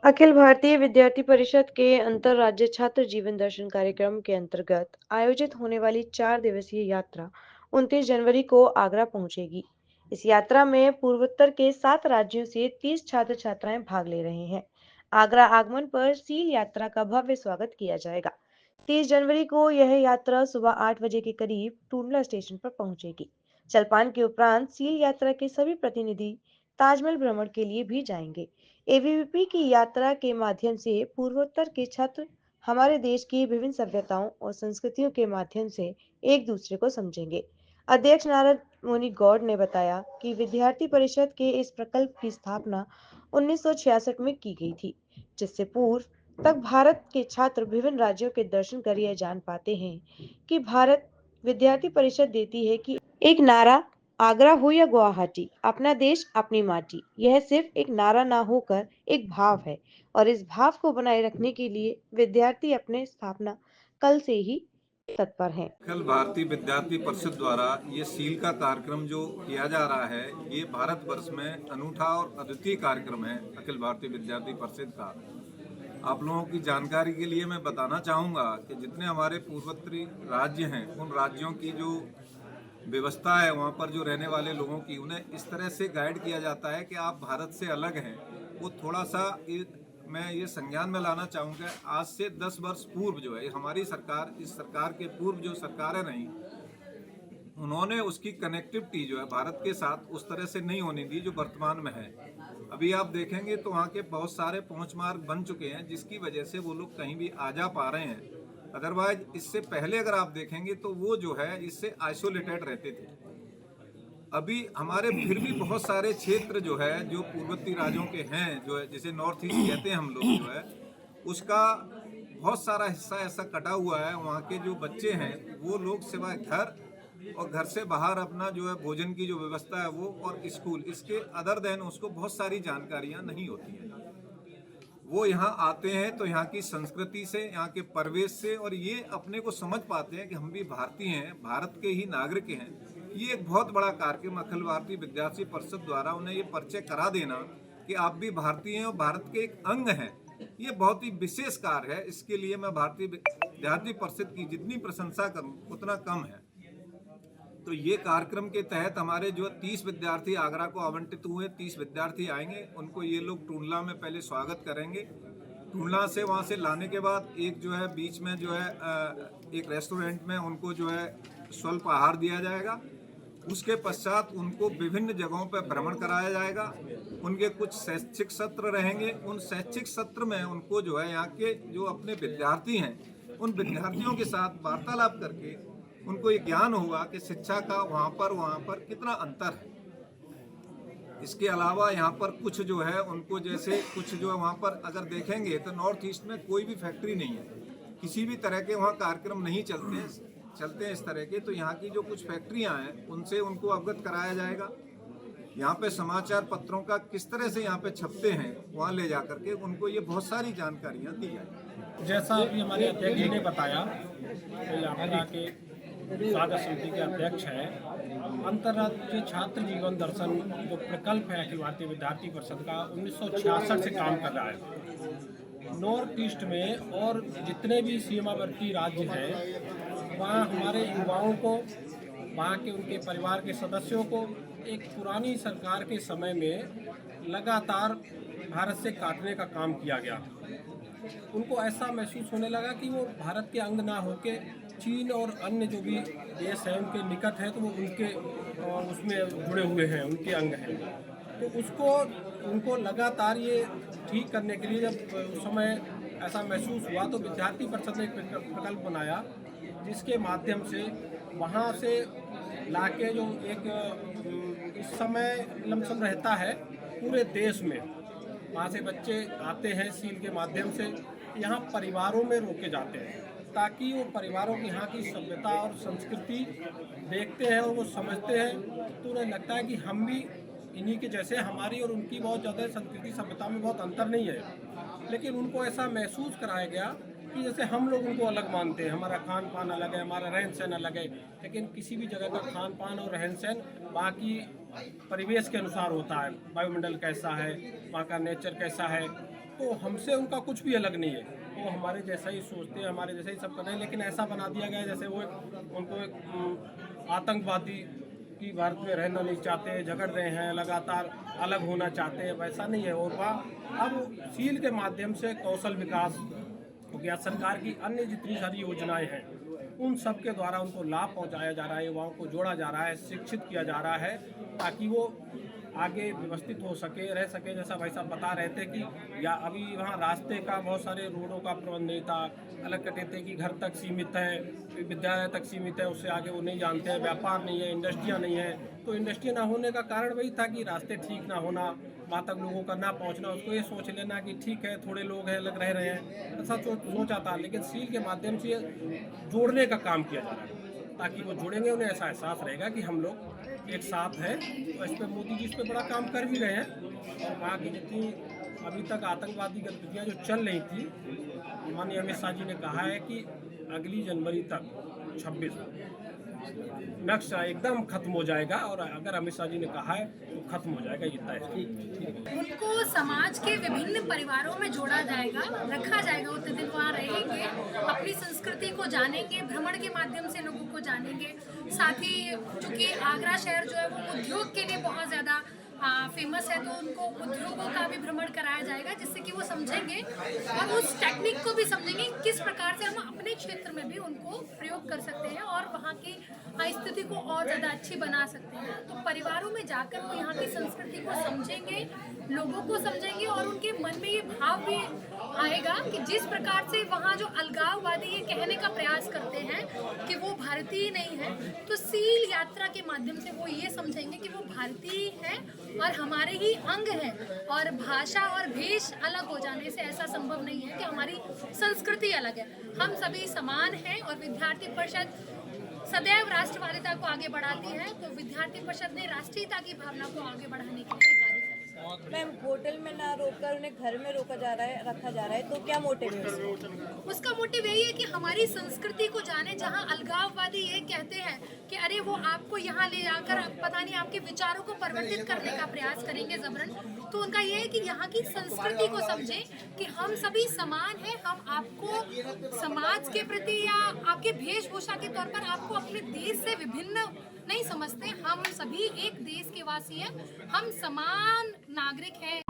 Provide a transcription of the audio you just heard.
अखिल भारतीय विद्यार्थी परिषद के अंतरराज्य छात्र जीवन दर्शन कार्यक्रम के अंतर्गत आयोजित होने वाली 4 दिवसीय यात्रा 29 जनवरी को आगरा पहुंचेगी। इस यात्रा में पूर्वोत्तर के 7 राज्यों से 30 छात्र छात्राएं भाग ले रहे हैं। आगरा आगमन पर सील यात्रा का भव्य स्वागत किया जाएगा। 30 जनवरी को यह यात्रा सुबह 8 बजे के करीब टूंडला स्टेशन पर पहुंचेगी। जलपान के उपरांत सील यात्रा के सभी प्रतिनिधि ताजमहल भ्रमण के लिए भी जाएंगे। एबीवीपी की यात्रा के माध्यम से पूर्वोत्तर के छात्र हमारे देश की विभिन्न सभ्यताओं और संस्कृतियों के माध्यम से एक दूसरे को समझेंगे। अध्यक्ष नारद मुनि गौड़ ने बताया कि विद्यार्थी परिषद के इस प्रकल्प की स्थापना 1966 में की गई थी, जिससे पूर्व तक भारत के छात्र विभिन्न राज्यों के दर्शन कर यह जान पाते हैं कि भारत विद्यार्थी परिषद देती है कि एक नारा आगरा हो या गुवाहाटी, अपना देश अपनी माटी, यह सिर्फ एक नारा ना होकर एक भाव है और इस भाव को बनाए रखने के लिए विद्यार्थी अपने स्थापना कल से ही तत्पर हैं। अखिल भारतीय विद्यार्थी परिषद द्वारा ये सील का कार्यक्रम जो किया जा रहा है, ये भारतवर्ष में अनूठा और अद्वितीय कार्यक्रम है अखिल भारतीय विद्यार्थी परिषद का। आप लोगों की जानकारी के लिए मैं बताना चाहूँगा कि जितने हमारे पूर्वोत्तरी राज्य हैं, उन राज्यों की जो व्यवस्था है, वहाँ पर जो रहने वाले लोगों की, उन्हें इस तरह से गाइड किया जाता है कि आप भारत से अलग हैं। वो थोड़ा सा मैं ये संज्ञान में लाना चाहूँगा, आज से 10 वर्ष पूर्व जो है हमारी सरकार, इस सरकार के पूर्व जो सरकारें रहीं, उन्होंने उसकी कनेक्टिविटी जो है भारत के साथ उस तरह से नहीं होने दी जो वर्तमान में है। अभी आप देखेंगे तो वहाँ के बहुत सारे पहुँच मार्ग बन चुके हैं, जिसकी वजह से वो लोग कहीं भी आ जा पा रहे हैं। अदरवाइज इससे पहले अगर आप देखेंगे तो वो जो है इससे आइसोलेटेड रहते थे। अभी हमारे फिर भी बहुत सारे क्षेत्र जो है जो पूर्वोत्तरी राज्यों के हैं, जो है जिसे नॉर्थ ईस्ट कहते हैं हम लोग, जो है उसका बहुत सारा हिस्सा ऐसा कटा हुआ है। वहाँ के जो बच्चे हैं वो लोग सिवाय घर और घर से बाहर अपना जो है भोजन की जो व्यवस्था है वो और स्कूल, इसके अदर देन उसको बहुत सारी जानकारियाँ नहीं होती हैं। वो यहाँ आते हैं तो यहाँ की संस्कृति से, यहाँ के परिवेश से, और ये अपने को समझ पाते हैं कि हम भी भारतीय हैं, भारत के ही नागरिक हैं। ये एक बहुत बड़ा कार्यक्रम अखिल भारतीय विद्यार्थी परिषद द्वारा उन्हें ये परिचय करा देना कि आप भी भारतीय हैं और भारत के एक अंग हैं, ये बहुत ही विशेष कार्य है। इसके लिए मैं भारतीय विद्यार्थी परिषद की जितनी प्रशंसा करूँ उतना कम है। तो ये कार्यक्रम के तहत हमारे जो 30 विद्यार्थी आगरा को आवंटित हुए, 30 विद्यार्थी आएंगे, उनको ये लोग टूंडला में पहले स्वागत करेंगे। टूंडला से वहाँ से लाने के बाद एक जो है बीच में जो है एक रेस्टोरेंट में उनको जो है स्वल्प आहार दिया जाएगा। उसके पश्चात उनको विभिन्न जगहों पर भ्रमण कराया जाएगा। उनके कुछ शैक्षिक सत्र रहेंगे। उन शैक्षिक सत्र में उनको जो है यहाँ के जो अपने विद्यार्थी हैं, उन विद्यार्थियों के साथ वार्तालाप करके उनको ये ज्ञान होगा कि शिक्षा का वहाँ पर कितना अंतर है। इसके अलावा यहाँ पर कुछ जो है उनको जैसे कुछ जो है वहाँ पर अगर देखेंगे तो नॉर्थ ईस्ट में कोई भी फैक्ट्री नहीं है, किसी भी तरह के वहाँ कार्यक्रम नहीं चलते हैं इस तरह के। तो यहाँ की जो कुछ फैक्ट्रियाँ हैं उनसे उनको अवगत कराया जाएगा। यहाँ पे समाचार पत्रों का किस तरह से यहाँ पे छपते हैं, वहाँ ले जा करके उनको ये बहुत सारी जानकारियाँ दी जाएगी। जैसा अभी हमारे अध्यक्ष जी ने बताया, तो यात्रा के स्वागत समिति के अध्यक्ष हैं। अंतर्राष्ट्रीय छात्र जीवन दर्शन जो प्रकल्प है अखिल भारतीय विद्यार्थी परिषद का 1966 से काम कर रहा है। नॉर्थ ईस्ट में और जितने भी सीमावर्ती राज्य हैं, वहाँ हमारे युवाओं को, वहाँ के उनके परिवार के सदस्यों को एक पुरानी सरकार के समय में लगातार भारत से काटने का काम किया गया। उनको ऐसा महसूस होने लगा कि वो भारत के अंग ना होके चीन और अन्य जो भी देश हैं उनके निकट हैं, तो वो उनके उसमें जुड़े हुए हैं, उनके अंग हैं। तो उनको लगातार ये ठीक करने के लिए जब उस समय ऐसा महसूस हुआ, तो विद्यार्थी परिषद ने एक प्रकल्प बनाया, जिसके माध्यम से वहाँ से लाके जो एक इस समय लमसम रहता है पूरे देश में, वहाँ से बच्चे आते हैं सील के माध्यम से, यहाँ परिवारों में रोके जाते हैं, ताकि वो परिवारों की यहाँ की सभ्यता और संस्कृति देखते हैं और वो समझते हैं। तो उन्हें लगता है कि हम भी इन्हीं के जैसे, हमारी और उनकी बहुत ज़्यादा संस्कृति सभ्यता में बहुत अंतर नहीं है, लेकिन उनको ऐसा महसूस कराया गया कि जैसे हम लोग उनको अलग मानते हैं, हमारा खान पान अलग है, हमारा रहन सहन अलग है, लेकिन किसी भी जगह का खान पान और रहन सहन वहाँ की परिवेश के अनुसार होता है। वायुमंडल कैसा है, वहाँ का नेचर कैसा है, तो हमसे उनका कुछ भी अलग नहीं है, वो हमारे जैसा ही सोचते हैं, हमारे जैसा ही सब कर रहे हैं। लेकिन ऐसा बना दिया गया है जैसे वो उनको एक आतंकवादी की भारत में रहना नहीं चाहते, झगड़ रहे हैं, लगातार अलग होना चाहते हैं, वैसा नहीं है। और वह अब सील के माध्यम से कौशल विकास हो गया, सरकार की अन्य जितनी सारी योजनाएं हैं उन सब के द्वारा उनको लाभ पहुंचाया जा रहा है, युवाओं को जोड़ा जा रहा है, शिक्षित किया जा रहा है, ताकि वो आगे व्यवस्थित हो सके, रह सके। जैसा भाई साहब बता रहे थे कि या अभी वहाँ रास्ते का बहुत सारे रोडों का प्रबंध नहीं था, अलग कटे थे कि घर तक सीमित है, विद्यालय तक सीमित है, उससे आगे वो नहीं जानते हैं, व्यापार नहीं है, इंडस्ट्रियाँ नहीं है। तो इंडस्ट्री ना होने का कारण वही था कि रास्ते ठीक ना होना, वहाँ तक लोगों का ना पहुँचना, उसको ये सोच लेना कि ठीक है थोड़े लोग हैं, अलग रह रहे हैं, ऐसा सोचा था। लेकिन सील के माध्यम से जोड़ने का काम किया जा रहा है, ताकि वो जुड़ेंगे, उन्हें ऐसा एहसास रहेगा कि हम लोग एक साथ हैं। तो इस पर मोदी जी इस पर बड़ा काम कर भी रहे हैं। और वहाँ की जितनी अभी तक आतंकवादी गतिविधियाँ जो चल रही थी, माननीय अमित शाह जी ने कहा है कि अगली जनवरी तक 26 नक्शा एकदम खत्म हो जाएगा। और अगर अमित शाह जी ने कहा है तो खत्म हो जाएगा, ये तय है। उनको समाज के विभिन्न परिवारों में जोड़ा जाएगा, रखा जाएगा, उतने दिन वहाँ रहेंगे, अपनी संस्कृति को जानेंगे, भ्रमण के माध्यम से लोगों को जानेंगे। साथ ही चूँकि आगरा शहर जो है वो उद्योग के लिए बहुत ज़्यादा फेमस है, तो उनको उद्योगों का भी भ्रमण कराया जाएगा, जिससे कि वो समझेंगे और उस टेक्निक को भी समझेंगे किस प्रकार से हम अपने क्षेत्र में भी उनको प्रयोग कर सकते हैं और वहाँ की स्थिति को और ज़्यादा अच्छी बना सकते हैं। तो परिवारों में जाकर वो यहाँ की संस्कृति को समझेंगे, लोगों को समझेंगे और उनके मन में ये भाव भी आएगा कि जिस प्रकार से वहाँ जो अलगाववादी ये कहने का प्रयास करते हैं कि वो भारतीय नहीं है, तो सील यात्रा के माध्यम से वो ये समझेंगे कि वो भारतीय है और हमारे ही अंग है। और भाषा और भेष अलग हो जाने से ऐसा संभव नहीं है कि हमारी संस्कृति अलग है, हम सभी समान हैं। और विद्यार्थी परिषद सदैव राष्ट्रवादिता को आगे बढ़ाती है, तो विद्यार्थी परिषद ने राष्ट्रीयता की भावना को आगे बढ़ाने के लिए कार्य किया। मैम, होटल में ना रोककर उन्हें घर में रखा जा रहा है, तो क्या मोटिव है? उसका मोटिव यही है कि हमारी संस्कृति को जाने। जहां अलगाववादी ये कहते हैं कि अरे वो आपको यहाँ ले आकर पता नहीं आपके विचारों को परिवर्तित करने का प्रयास करेंगे जबरन, तो उनका ये है कि यहाँ की संस्कृति को समझें कि हम सभी समान हैं। हम आपको समाज के प्रति या आपके वेशभूषा के तौर पर आपको अपने देश से विभिन्न नहीं समझते, हम सभी एक देश के वासी हैं, हम समान नागरिक हैं।